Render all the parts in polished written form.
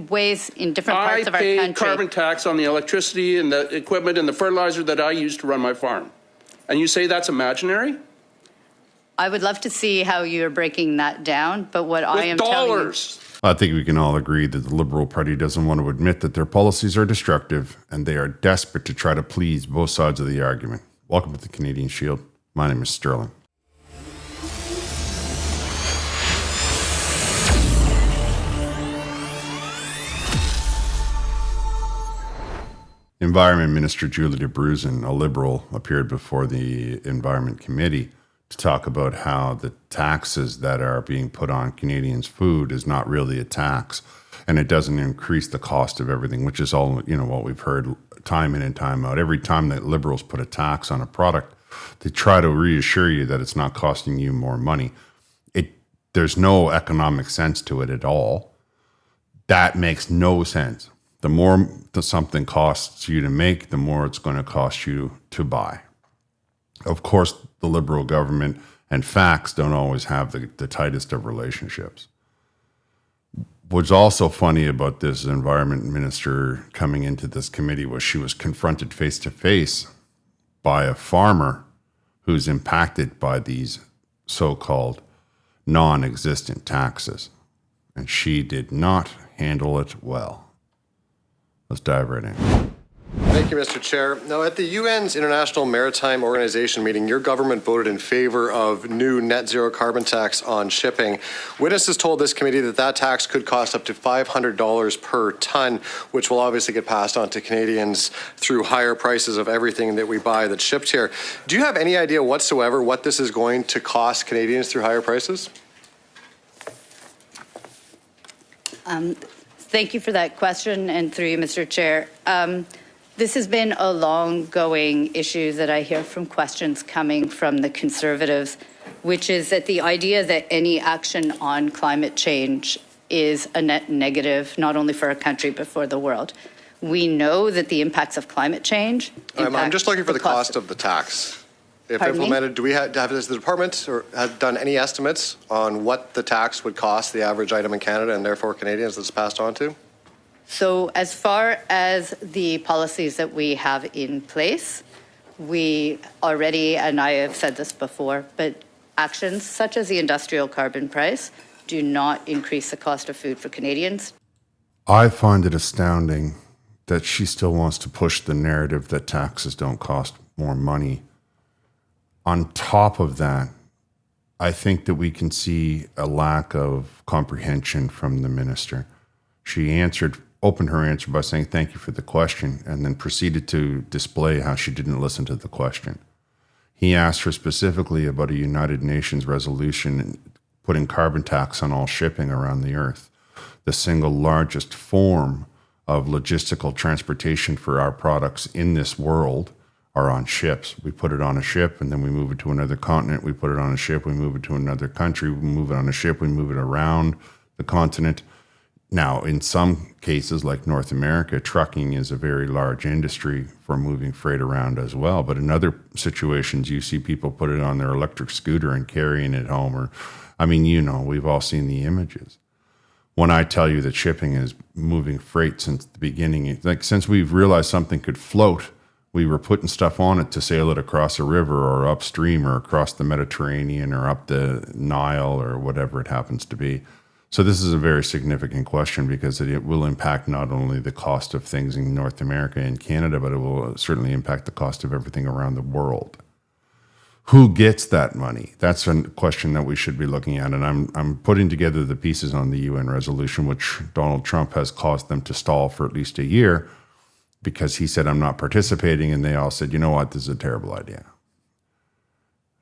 in ways in different parts of our country. I pay carbon tax on the electricity and the equipment and the fertilizer that I use to run my farm. And you say that's imaginary? I would love to see how you're breaking that down, but what I am telling you... I think we can all agree that the Liberal Party doesn't want to admit that their policies are destructive and they are desperate to try to please both sides of the argument. Welcome to the Canadian Shield. My name is Sterling. Environment Minister Julie Babrusin, a Liberal, appeared before the Environment Committee to talk about how the taxes that are being put on Canadians' food is not really a tax, and it doesn't increase the cost of everything, which is all, what we've heard time in and time out. Every time that Liberals put a tax on a product, they try to reassure you that it's not costing you more money. There's no economic sense to it at all. That makes no sense. The more that something costs you to make, the more it's going to cost you to buy. Of course, the Liberal government and facts don't always have the tightest of relationships. What's also funny about this environment minister coming into this committee was she was confronted face to face by a farmer who's impacted by these so-called non-existent taxes. And she did not handle it well. Let's dive right in. Thank you, Mr. Chair. Now, at the UN's International Maritime Organization meeting, your government voted in favor of new net zero carbon tax on shipping. Witnesses told this committee that tax could cost up to $500 per ton, which will obviously get passed on to Canadians through higher prices of everything that we buy that's shipped here. Do you have any idea whatsoever what this is going to cost Canadians through higher prices? Thank you for that question, and through you, Mr. Chair. This has been a long-going issue that I hear from questions coming from the Conservatives, which is that the idea that any action on climate change is a net negative, not only for our country, but for the world. We know that the impacts of climate change... I'm just looking for the cost of the tax. If implemented, has the department have done any estimates on what the tax would cost the average item in Canada and therefore Canadians that's passed on to? So as far as the policies that we have in place, we already, and I have said this before, but actions such as the industrial carbon price do not increase the cost of food for Canadians. I find it astounding that she still wants to push the narrative that taxes don't cost more money. On top of that, I think that we can see a lack of comprehension from the minister. She opened her answer by saying, thank you for the question, and then proceeded to display how she didn't listen to the question. He asked her specifically about a United Nations resolution putting carbon tax on all shipping around the earth. The single largest form of logistical transportation for our products in this world are on ships. We put it on a ship and then we move it to another continent. We put it on a ship, we move it to another country. We move it on a ship, we move it around the continent. Now, in some cases, like North America, trucking is a very large industry for moving freight around as well. But in other situations, you see people put it on their electric scooter and carrying it home. We've all seen the images. When I tell you that shipping is moving freight since the beginning, since we've realized something could float, we were putting stuff on it to sail it across a river or upstream or across the Mediterranean or up the Nile or whatever it happens to be. So this is a very significant question because it will impact not only the cost of things in North America and Canada, but it will certainly impact the cost of everything around the world. Who gets that money? That's a question that we should be looking at. And I'm putting together the pieces on the UN resolution, which Donald Trump has caused them to stall for at least a year because he said, I'm not participating. And they all said, you know what, this is a terrible idea.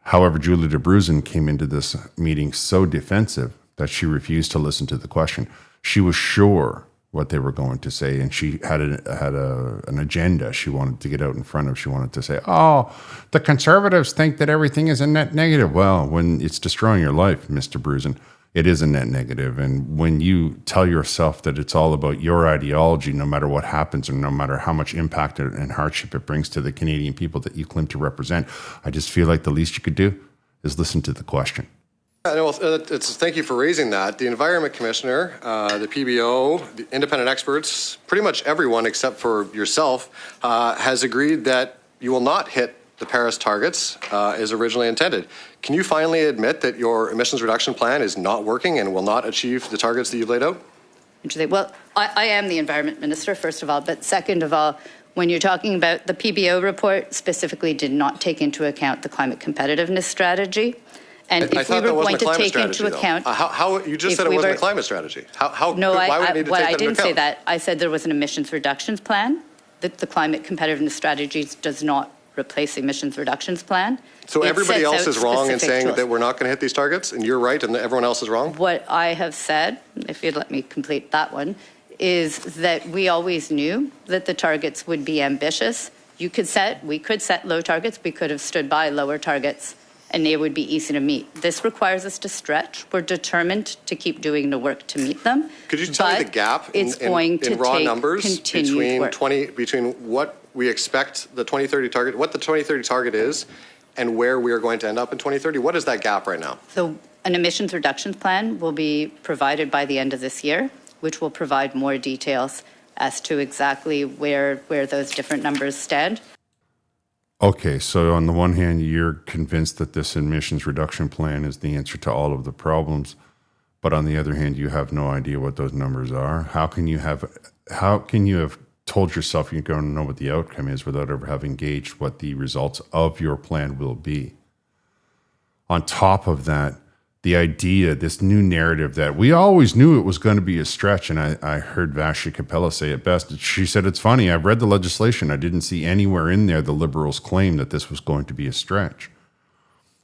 However, Julie Babrusin came into this meeting so defensive that she refused to listen to the question. She was sure what they were going to say, and she had an agenda she wanted to get out in front of. She wanted to say, oh, the Conservatives think that everything is a net negative. Well, when it's destroying your life, Mr. Babrusin, it is a net negative. And when you tell yourself that it's all about your ideology, no matter what happens or no matter how much impact and hardship it brings to the Canadian people that you claim to represent, I just feel like the least you could do is listen to the question. Thank you for raising that. The Environment Commissioner, the PBO, the independent experts, pretty much everyone except for yourself, has agreed that you will not hit the Paris targets as originally intended. Can you finally admit that your emissions reduction plan is not working and will not achieve the targets that you've laid out? Interesting. Well, I am the Environment Minister, first of all, but second of all, when you're talking about the PBO report, specifically did not take into account the climate competitiveness strategy. And I if we thought that were wasn't going a to climate take into strategy, account, how you just said it wasn't a climate strategy. No, why would we need to take that I into didn't say account? that. I said there was an emissions reductions plan. That the climate competitiveness strategy does not replace the emissions reductions plan. So It everybody sets else out is wrong in specific saying tools. that we're not going to hit these targets, and you're right, and everyone else is wrong? What I have said, if you'd let me complete that one, is that we always knew that the targets would be ambitious. We could set low targets. We could have stood by lower targets, and they would be easy to meet. This requires us to stretch. We're determined to keep doing the work to meet them. Could you tell me the but gap in it's going to raw take numbers continued work. between what we expect the 2030 target, what the 2030 target is, and where we are going to end up in 2030? What is that gap right now? So an emissions reductions plan will be provided by the end of this year, which will provide more details as to exactly where those different numbers stand. Okay, so on the one hand, you're convinced that this emissions reduction plan is the answer to all of the problems, but on the other hand, you have no idea what those numbers are. How can you have told yourself you're going to know what the outcome is without ever having gauged what the results of your plan will be? On top of that, the idea, this new narrative that we always knew it was going to be a stretch, and I heard Vashi Capella say it best. She said, it's funny, I've read the legislation. I didn't see anywhere in there the Liberals' claim that this was going to be a stretch.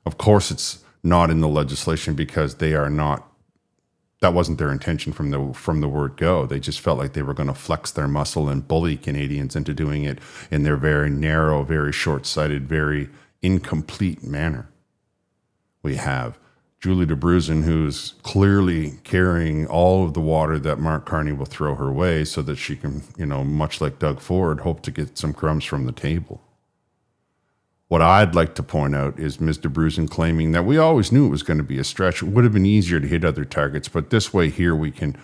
Of course, it's not in the legislation because they are not, that wasn't their intention from the word go. They just felt like they were going to flex their muscle and bully Canadians into doing it in their very narrow, very short-sighted, very incomplete manner. We have Julie Babrusin, who's clearly carrying all of the water that Mark Carney will throw her way so that she can, much like Doug Ford, hope to get some crumbs from the table. What I'd like to point out is Ms. Babrusin claiming that we always knew it was going to be a stretch. It would have been easier to hit other targets, but this way here we can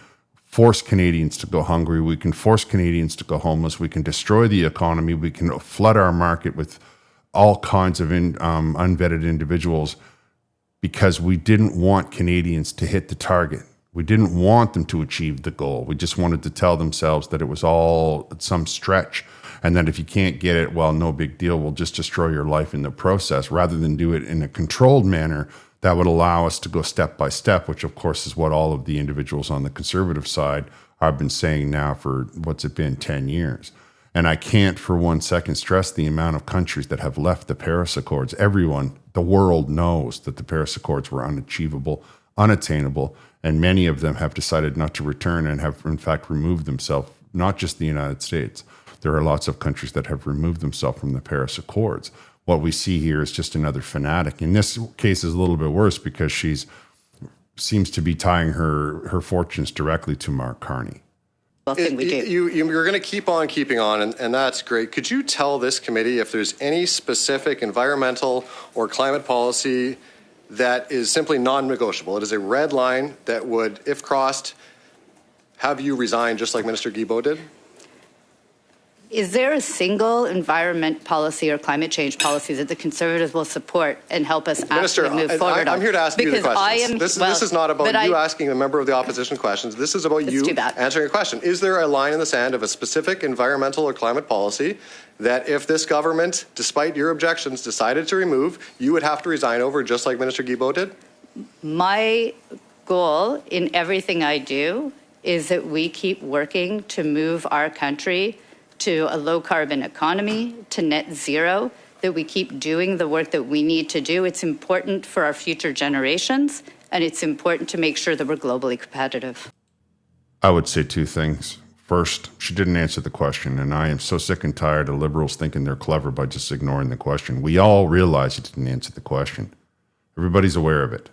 force Canadians to go hungry. We can force Canadians to go homeless. We can destroy the economy. We can flood our market with all kinds of unvetted individuals, because we didn't want Canadians to hit the target. We didn't want them to achieve the goal. We just wanted to tell themselves that it was all some stretch, and that if you can't get it, well, no big deal. We'll just destroy your life in the process, rather than do it in a controlled manner that would allow us to go step by step, which of course is what all of the individuals on the Conservative side have been saying now for, 10 years. And I can't for 1 second stress the amount of countries that have left the Paris Accords. Everyone, the world knows that the Paris Accords were unachievable, unattainable, and many of them have decided not to return and have in fact removed themselves, not just the United States. There are lots of countries that have removed themselves from the Paris Accords. What we see here is just another fanatic. In this case is a little bit worse because seems to be tying her fortunes directly to Mark Carney. Thing we do. You're going to keep on keeping on, and that's great. Could you tell this committee if there's any specific environmental or climate policy that is simply non-negotiable? It is a red line that would, if crossed, have you resign just like Minister Guilbeault did? Is there a single environment policy or climate change policy that the Conservatives will support and help us Minister, actually move forward on? I'm here to ask you the questions. This is not about you asking a member of the opposition questions. This is about you answering a question. Is there a line in the sand of a specific environmental or climate policy that if this government, despite your objections, decided to remove, you would have to resign over just like Minister Guilbeault did? My goal in everything I do is that we keep working to move our country to a low-carbon economy, to net zero, that we keep doing the work that we need to do. It's important for our future generations, and it's important to make sure that we're globally competitive. I would say two things. First, she didn't answer the question, and I am so sick and tired of Liberals thinking they're clever by just ignoring the question. We all realize you didn't answer the question. Everybody's aware of it.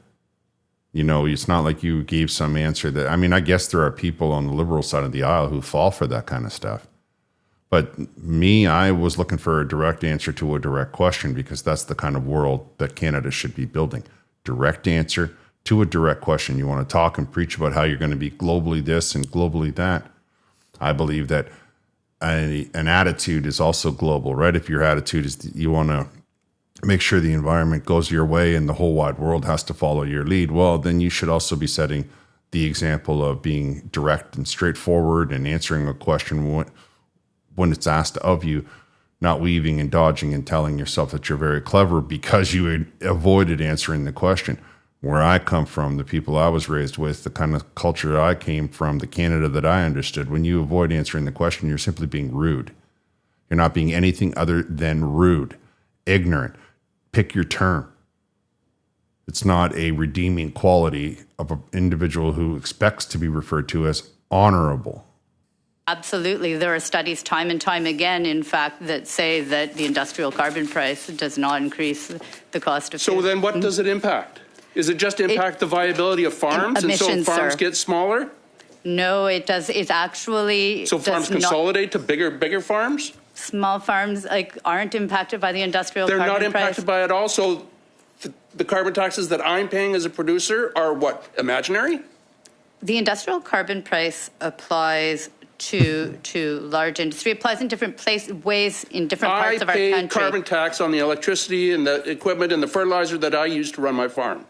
It's not like you gave some answer that, I guess there are people on the Liberal side of the aisle who fall for that kind of stuff. But I was looking for a direct answer to a direct question because that's the kind of world that Canada should be building. Direct answer to a direct question. You want to talk and preach about how you're going to be globally this and globally that. I believe that an attitude is also global, right? If your attitude is that you want to make sure the environment goes your way and the whole wide world has to follow your lead, well, then you should also be setting the example of being direct and straightforward and answering a question when it's asked of you, not weaving and dodging and telling yourself that you're very clever because you had avoided answering the question. Where I come from, the people I was raised with, the kind of culture I came from, the Canada that I understood, when you avoid answering the question, you're simply being rude. You're not being anything other than rude, ignorant. Pick your term. It's not a redeeming quality of an individual who expects to be referred to as honorable. Absolutely. There are studies time and time again, in fact, that say that the industrial carbon price does not increase the cost of So food. then what does it impact? Is it just impact the viability of farms, and so emissions, farms sir. get smaller? No, it does. It actually So farms does not. consolidate to bigger farms? Small farms aren't impacted by the industrial They're carbon not impacted by it all. So the carbon taxes that I'm paying as a producer are what, imaginary? The industrial carbon price applies to large industry. It applies in different ways in different parts of our I pay country. carbon tax on the electricity and the equipment and the fertilizer that I use to run my farm.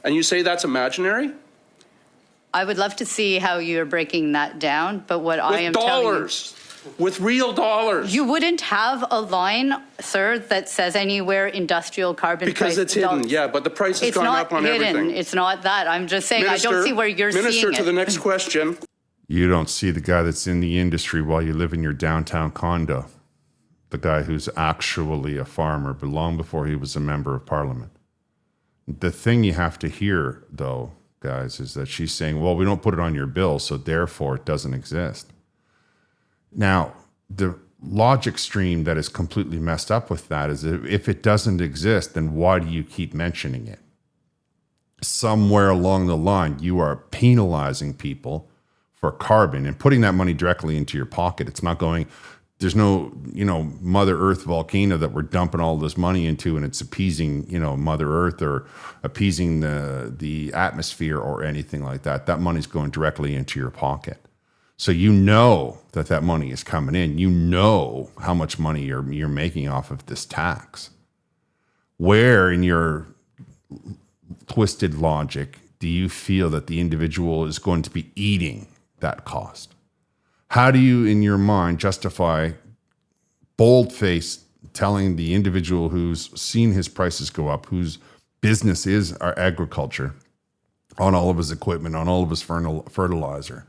And you say that's imaginary? I would love to see how you're breaking that down, but what I am With telling you, dollars, with real dollars. you wouldn't have a line, sir, that says anywhere industrial carbon price. Because it's hidden, dollars. yeah, but the price has It's gone not up on hidden. everything. It's not that. I'm just saying I don't see where you're seeing Minister, it. to the next question. You don't see the guy that's in the industry while you live in your downtown condo, the guy who's actually a farmer, but long before he was a member of parliament. The thing you have to hear, though, guys, is that she's saying, well, we don't put it on your bill, so therefore it doesn't exist. Now, the logic stream that is completely messed up with that is that if it doesn't exist, then why do you keep mentioning it? Somewhere along the line, you are penalizing people for carbon and putting that money directly into your pocket. It's not going, there's no, Mother Earth volcano that we're dumping all this money into and it's appeasing, Mother Earth or appeasing the atmosphere or anything like that. That money's going directly into your pocket. So you know that money is coming in. You know how much money you're making off of this tax. Where in your twisted logic do you feel that the individual is going to be eating that cost? How do you, in your mind, justify bold-faced telling the individual who's seen his prices go up, whose business is our agriculture, on all of his equipment, on all of his fertilizer,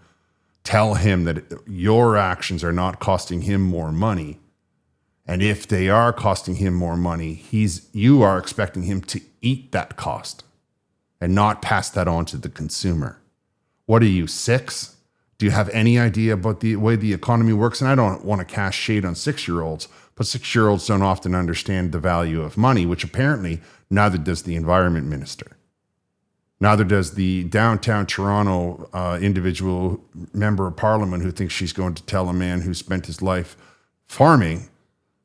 tell him that your actions are not costing him more money, and if they are costing him more money, you are expecting him to eat that cost and not pass that on to the consumer? What are you, 6? Do you have any idea about the way the economy works? And I don't want to cast shade on 6-year-olds, but 6-year-olds don't often understand the value of money, which apparently neither does the environment minister. Neither does the downtown Toronto individual member of parliament who thinks she's going to tell a man who spent his life farming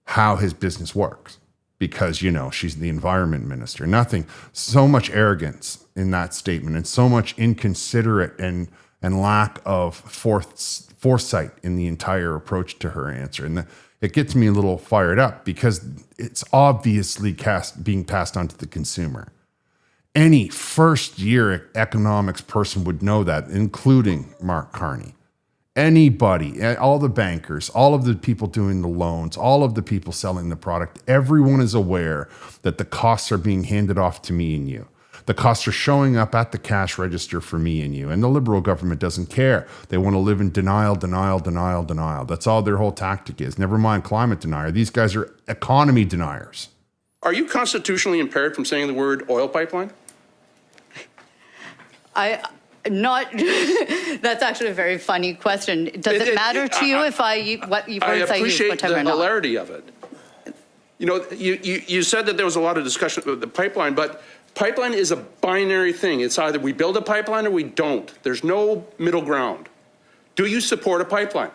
how his business works. Because, she's the environment minister. Nothing, so much arrogance in that statement and so much inconsiderate and lack of foresight in the entire approach to her answer. And it gets me a little fired up because it's obviously being passed on to the consumer. Any first-year economics person would know that, including Mark Carney. Anybody, all the bankers, all of the people doing the loans, all of the people selling the product, everyone is aware that the costs are being handed off to me and you. The costs are showing up at the cash register for me and you. And the Liberal government doesn't care. They want to live in denial, denial, denial, denial. That's all their whole tactic is. Never mind climate denier. These guys are economy deniers. Are you constitutionally impaired from saying the word oil pipeline? That's actually a very funny question. Does it matter to you if what words I use, appreciate what time the or not? hilarity of it. You said that there was a lot of discussion about the pipeline, but pipeline is a binary thing. It's either we build a pipeline or we don't. There's no middle ground. Do you support a pipeline?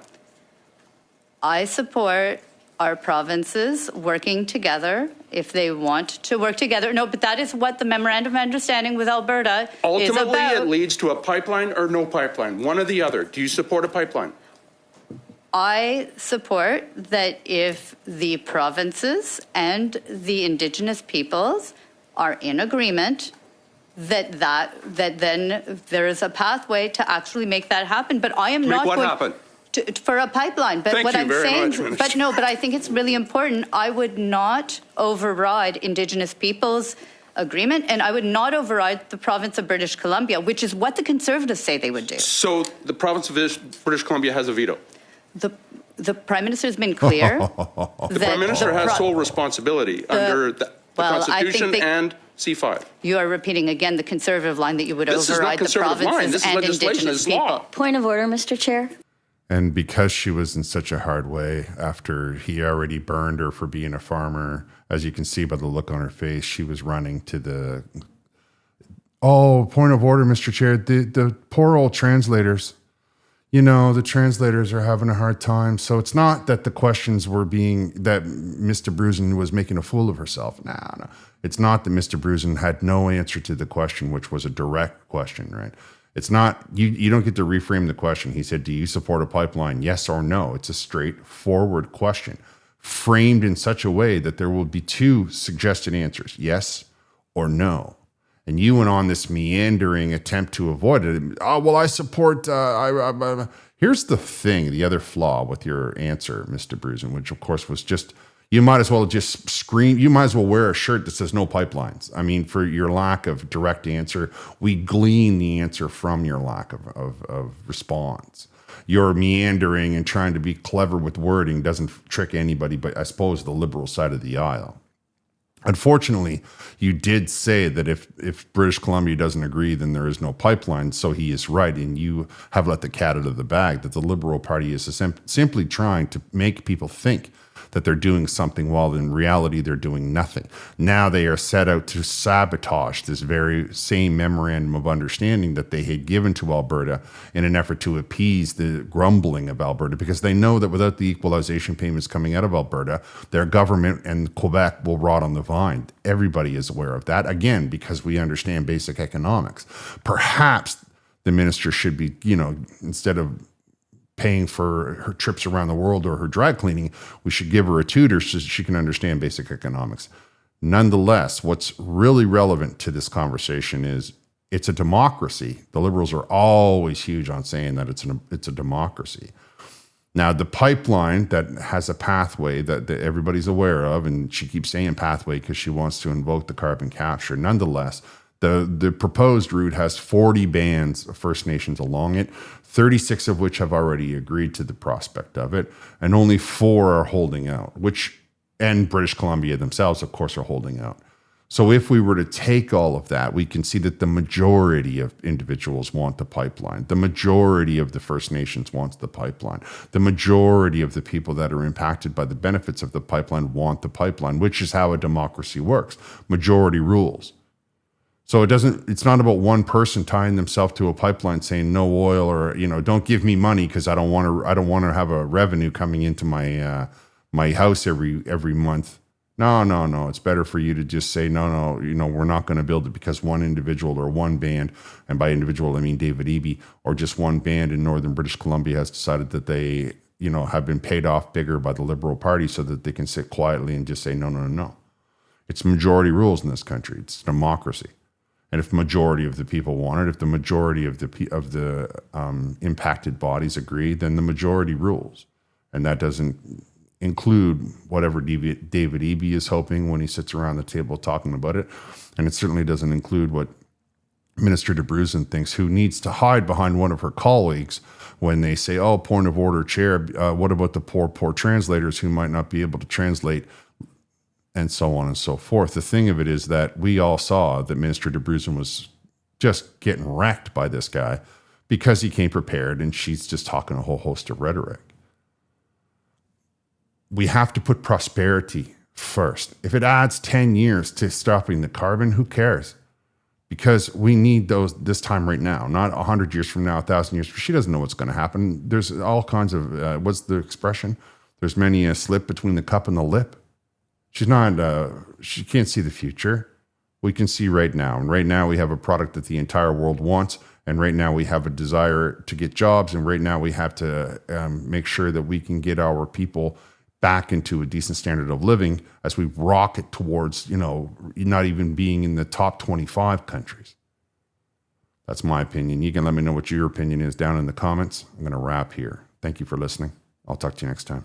I support are provinces working together if they want to work together. No, but that is what the memorandum of understanding with Alberta is about. Ultimately, it leads to a pipeline or no pipeline, one or the other. Do you support a pipeline? I support that if the provinces and the Indigenous peoples are in agreement, that then there is a pathway to actually make that happen. But I am not what going happen? for a pipeline. But Thank what you I'm very saying, much, Minister. but no, but I think it's really important. I would not override Indigenous peoples' agreement, and I would not override the province of British Columbia, which is what the Conservatives say they would do. So the province of British Columbia has a veto. The Prime Minister has been clear. The Prime Minister has sole responsibility under the well, I think Constitution and C5. You are repeating again the Conservative line that you would This is not override the Conservative line. provinces This is and legislation. Indigenous It's law. people. Point of order, Mr. Chair. And because she was in such a hard way after he already burned her for being a farmer, as you can see by the look on her face, she was running to the, point of order, Mr. Chair, the poor old translators. You know, the translators are having a hard time. So it's not that the questions were that Mr. Babrusin was making a fool of herself. No. It's not that Mr. Babrusin had no answer to the question, which was a direct question, right? It's not, you don't get to reframe the question. He said, do you support a pipeline? Yes or no? It's a straightforward question framed in such a way that there will be two suggested answers, yes or no. And you went on this meandering attempt to avoid it. Oh, well, I support, here's the thing, the other flaw with your answer, Mr. Babrusin, which of course was just, you might as well just scream, you might as well wear a shirt that says no pipelines. I mean, for your lack of direct answer, we glean the answer from your lack of response. Your meandering and trying to be clever with wording doesn't trick anybody, but I suppose the liberal side of the aisle. Unfortunately, you did say that if British Columbia doesn't agree, then there is no pipeline. So he is right. And you have let the cat out of the bag that the Liberal Party is simply trying to make people think that they're doing something while in reality they're doing nothing. Now they are set out to sabotage this very same memorandum of understanding that they had given to Alberta in an effort to appease the grumbling of Alberta, because they know that without the equalization payments coming out of Alberta, their government and Quebec will rot on the vine. Everybody is aware of that, again, because we understand basic economics. Perhaps the minister should be, instead of paying for her trips around the world or her dry cleaning, we should give her a tutor so she can understand basic economics. Nonetheless, what's really relevant to this conversation is it's a democracy. The Liberals are always huge on saying that it's a democracy. Now, the pipeline that has a pathway that everybody's aware of, and she keeps saying pathway because she wants to invoke the carbon capture. Nonetheless, the proposed route has 40 bands of First Nations along it, 36 of which have already agreed to the prospect of it, and only 4 are holding out, and British Columbia themselves, of course, are holding out. So if we were to take all of that, we can see that the majority of individuals want the pipeline. The majority of the First Nations wants the pipeline. The majority of the people that are impacted by the benefits of the pipeline want the pipeline, which is how a democracy works. Majority rules. So it's not about one person tying themselves to a pipeline saying no oil or, don't give me money because I don't want to have a revenue coming into my house every month. No. It's better for you to just say, no, we're not going to build it because one individual or one band, and by individual, I mean David Eby, or just one band in Northern British Columbia has decided that they, have been paid off bigger by the Liberal Party so that they can sit quietly and just say, no. It's majority rules in this country. It's democracy. And if the majority of the people want it, if the majority of the impacted bodies agree, then the majority rules. And that doesn't include whatever David Eby is hoping when he sits around the table talking about it. And it certainly doesn't include what Minister Babrusin thinks, who needs to hide behind one of her colleagues when they say, oh, point of order, Chair, what about the poor translators who might not be able to translate, and so on and so forth. The thing of it is that we all saw that Minister Babrusin was just getting wrecked by this guy because he came prepared, and she's just talking a whole host of rhetoric. We have to put prosperity first. If it adds 10 years to stopping the carbon, who cares? Because we need those this time right now, not 100 years from now, 1,000 years. She doesn't know what's going to happen. There's all kinds of, what's the expression? There's many a slip between the cup and the lip. She's not, she can't see the future. We can see right now. And right now we have a product that the entire world wants. And right now we have a desire to get jobs. And right now we have to make sure that we can get our people back into a decent standard of living as we rocket towards, not even being in the top 25 countries. That's my opinion. You can let me know what your opinion is down in the comments. I'm going to wrap here. Thank you for listening. I'll talk to you next time.